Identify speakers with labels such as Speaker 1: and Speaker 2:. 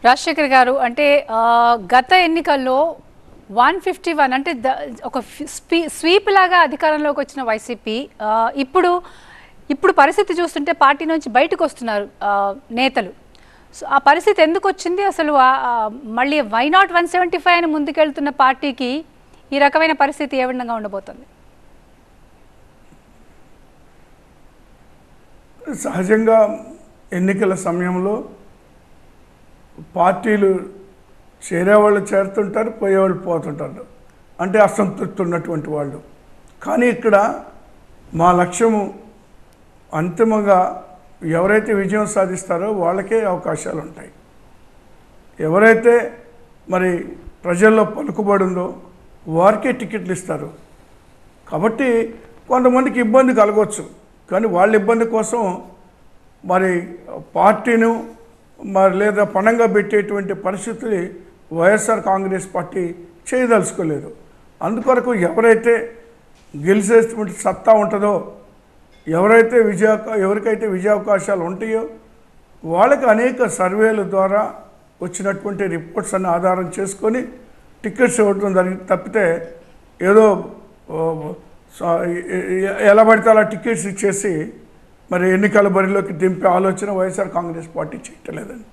Speaker 1: రాజశేఖర్ గారు అంటే గత ఎన్నికల్లో 151 అంటే ఒక స్వీప్ లాగా అధికారంలోకి వచ్చిన వైసీపీ ఇప్పుడు పరిస్థితి చూస్తుంటే పార్టీ నుంచి బయటకు వస్తున్నారు నేతలు. సో ఆ పరిస్థితి ఎందుకు వచ్చింది అసలు? మళ్ళీ వై నాట్ 175 అని ముందుకెళ్తున్న పార్టీకి ఈ రకమైన పరిస్థితి ఏ విధంగా ఉండబోతుంది?
Speaker 2: సహజంగా ఎన్నికల సమయంలో పార్టీలు చేరేవాళ్ళు చేరుతుంటారు, పోయేవాళ్ళు పోతుంటారు, అంటే అసంతృప్తి ఉన్నటువంటి వాళ్ళు. కానీ ఇక్కడ మా లక్ష్యము అంతిమంగా ఎవరైతే విజయం సాధిస్తారో వాళ్ళకే అవకాశాలు ఉంటాయి. ఎవరైతే మరి ప్రజల్లో పలుకుబడి ఉందో వారికే టికెట్లు ఇస్తారు. కాబట్టి కొంతమందికి ఇబ్బంది కలగవచ్చు, కానీ వాళ్ళ ఇబ్బంది కోసం మరి పార్టీను మరి లేదా పణంగా పెట్టేటువంటి పరిస్థితులు వైఎస్ఆర్ కాంగ్రెస్ పార్టీ చేయదలుచుకోలేదు. అందుకొరకు ఎవరైతే గెలిచేటువంటి సత్తా ఉంటుందో, ఎవరికైతే విజయావకాశాలు ఉంటాయో వాళ్ళకి అనేక సర్వేల ద్వారా వచ్చినటువంటి రిపోర్ట్స్ అన్ని ఆధారం చేసుకొని టికెట్స్ ఇవ్వడం జరిగింది తప్పితే ఏదో ఎలా పడితే అలా టికెట్స్ ఇచ్చేసి మరి ఎన్నికల బరిలోకి దింపే ఆలోచన వైఎస్ఆర్ కాంగ్రెస్ పార్టీ చేయట్లేదండి.